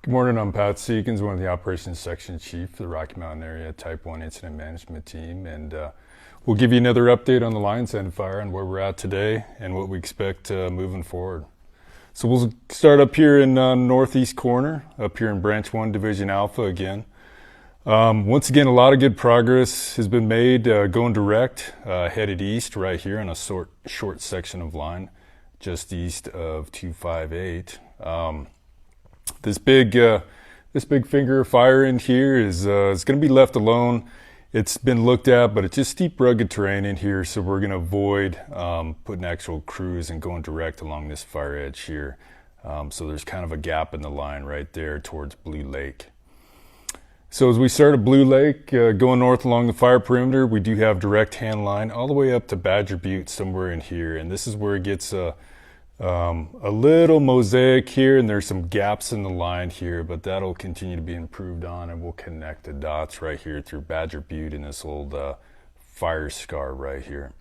Good morning, I'm Pat Seekins, one of the Operations Section Chief for the Rocky Mountain Area Type 1 Incident Management Team, and we'll give you another update on the Lionshead fire and where we're at today and what we expect moving forward. So we'll start up here in northeast corner, up here in Branch 1, Division Alpha again. Once again, a lot of good progress has been made going direct, headed east right here on a short section of line, just east of 258. This big finger of fire in here is going to be left alone. It's been looked at, but it's just steep, rugged terrain in here, so we're going to avoid putting actual crews and going direct along this fire edge here. So there's kind of a gap in the line right there towards Blue Lake. So as we start at Blue Lake, going north along the fire perimeter, we do have direct hand line all the way up to Badger Butte somewhere in here, and this is where it gets a little mosaic here, and there's some gaps in the line here, but that'll continue to be improved on, and we'll connect the dots right here through Badger Butte and this old fire scar right here.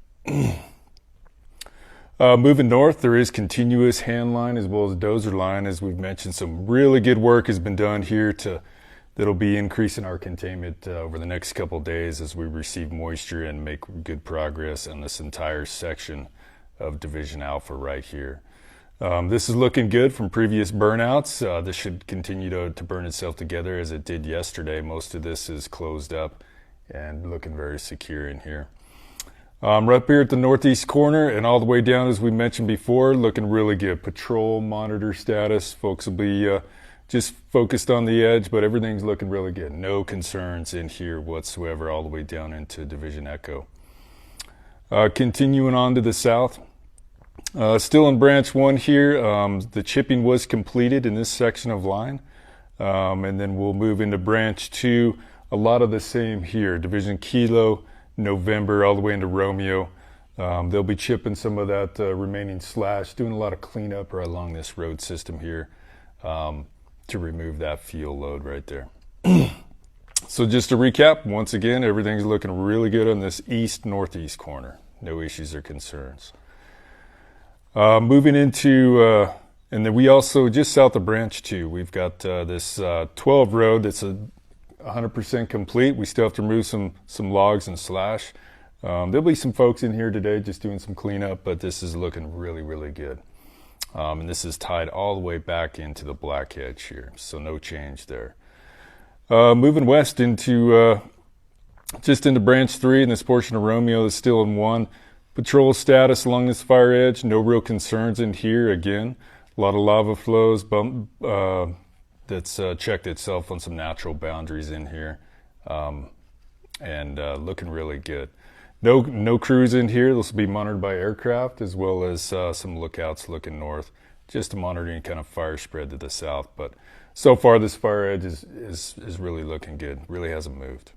Moving north, there is continuous hand line as well as dozer line. As we've mentioned, some really good work has been done here that'll be increasing our containment over the next couple of days as we receive moisture and make good progress on this entire section of Division Alpha right here. This is looking good from previous burnouts. This should continue to burn itself together as it did yesterday. Most of this is closed up and looking very secure in here. Right up here at the northeast corner and all the way down, as we mentioned before, looking really good. Patrol monitor status. Folks will be just focused on the edge, but everything's looking really good. No concerns in here whatsoever all the way down into Division Echo. Continuing on to the south, still in Branch 1 here, the chipping was completed in this section of line, and then we'll move into Branch 2, a lot of the same here, Division Kilo, November, all the way into Romeo. They'll be chipping some of that remaining slash, doing a lot of cleanup right along this road system here to remove that fuel load right there. So just to recap, once again, everything's looking really good on this east-northeast corner. No issues or concerns. Moving into, and then we also, just south of Branch 2, we've got this 12 road that's 100% complete. We still have to remove some logs and slash. There'll be some folks in here today just doing some cleanup, but this is looking really, really good. And this is tied all the way back into the black edge here, so no change there. Moving west into just into Branch 3, and this portion of Romeo is still in 1. Patrol status along this fire edge, no real concerns in here. Again, a lot of lava flows that's checked itself on some natural boundaries in here, and looking really good. No crews in here. This will be monitored by aircraft as well as some lookouts looking north, just to monitor any kind of fire spread to the south. But so far, this fire edge is really looking good. Really hasn't moved.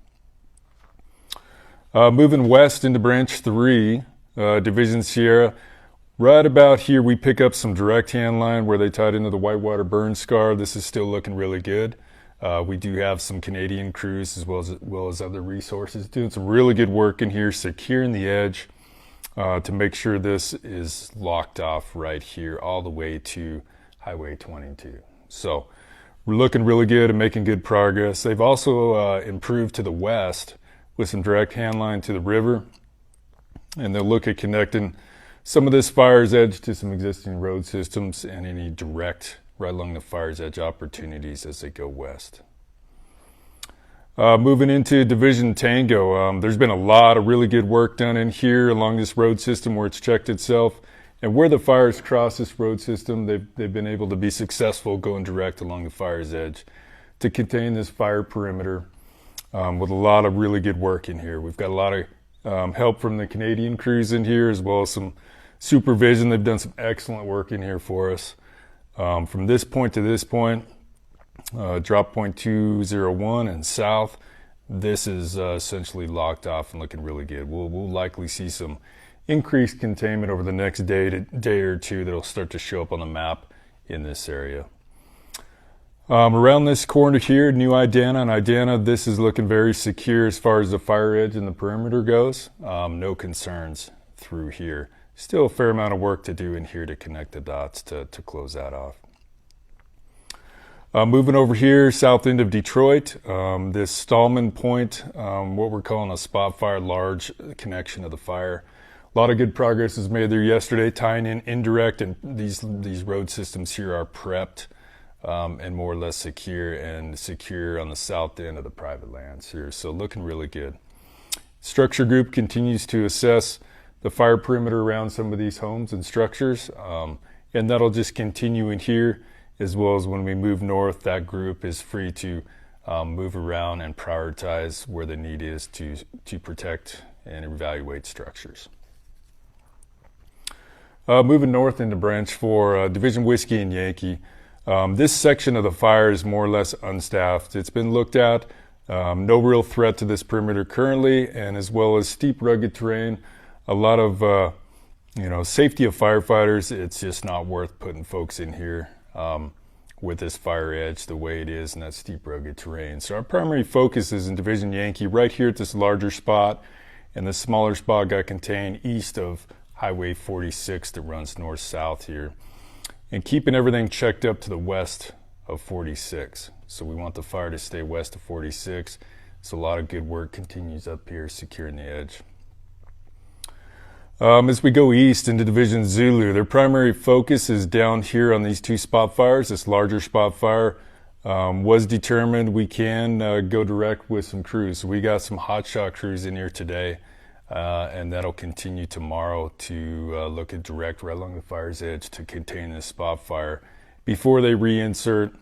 Moving west into Branch 3, Division Sierra. Right about here, we pick up some direct hand line where they tied into the whitewater burn scar. This is still looking really good. We do have some Canadian crews as well as other resources doing some really good work in here, securing the edge to make sure this is locked off right here all the way to Highway 22. So we're looking really good and making good progress. They've also improved to the west with some direct hand line to the river, and they'll look at connecting some of this fire's edge to some existing road systems and any direct right along the fire's edge opportunities as they go west. Moving into Division Tango, there's been a lot of really good work done in here along this road system where it's checked itself, and where the fires cross this road system, they've been able to be successful going direct along the fire's edge to contain this fire perimeter with a lot of really good work in here. We've got a lot of help from the Canadian crews in here as well as some supervision. They've done some excellent work in here for us. From this point to this point, drop point 201 and south, this is essentially locked off and looking really good. We'll likely see some increased containment over the next day or two that'll start to show up on the map in this area. Around this corner here, New Idana and Idana, this is looking very secure as far as the fire edge and the perimeter goes. No concerns through here. Still a fair amount of work to do in here to connect the dots to close that off. Moving over here, south end of Detroit, this Stallman Point, what we're calling a spot fire, large connection of the fire. A lot of good progress was made there yesterday, tying in indirect, and these road systems here are prepped and more or less secure on the south end of the private lands here. So looking really good. Structure group continues to assess the fire perimeter around some of these homes and structures, and that'll just continue in here, as well as when we move north, that group is free to move around and prioritize where the need is to protect and evaluate structures. Moving north into branch 4, Division Whiskey and Yankee. This section of the fire is more or less unstaffed. It's been looked at. No real threat to this perimeter currently, and as well as steep, rugged terrain. A lot of safety of firefighters. It's just not worth putting folks in here with this fire edge the way it is in that steep, rugged terrain. So our primary focus is in Division Yankee, right here at this larger spot, and the smaller spot got contained east of Highway 46 that runs north-south here, and keeping everything checked up to the west of 46. So we want the fire to stay west of 46. So a lot of good work continues up here securing the edge. As we go east into Division Zulu, their primary focus is down here on these two spot fires. This larger spot fire was determined we can go direct with some crews. So we got some hotshot crews in here today, and that'll continue tomorrow to look at direct right along the fire's edge to contain this spot fire before they reinsert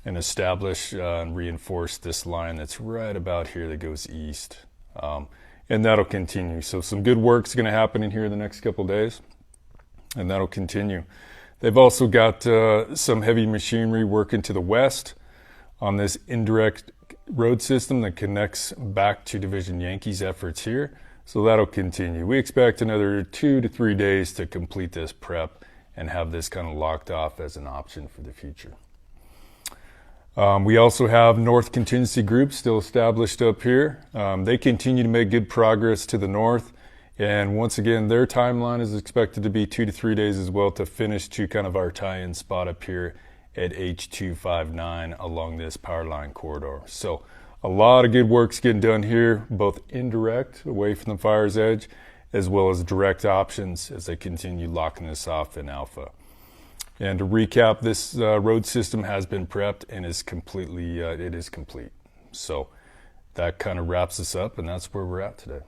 and establish and reinforce this line that's right about here that goes east. And that'll continue. So some good work's going to happen in here in the next couple of days, and that'll continue. They've also got some heavy machinery working to the west on this indirect road system that connects back to Division Yankee's efforts here. So that'll continue. We expect another 2 to 3 days to complete this prep and have this kind of locked off as an option for the future. We also have North Contingency Group still established up here. They continue to make good progress to the north. And once again, their timeline is expected to be 2 to 3 days as well to finish to kind of our tie-in spot up here at H259 along this power line corridor. So a lot of good work's getting done here, both indirect away from the fire's edge, as well as direct options as they continue locking this off in alpha. And to recap, this road system has been prepped and is completely, it is complete. So that kind of wraps us up, and that's where we're at today.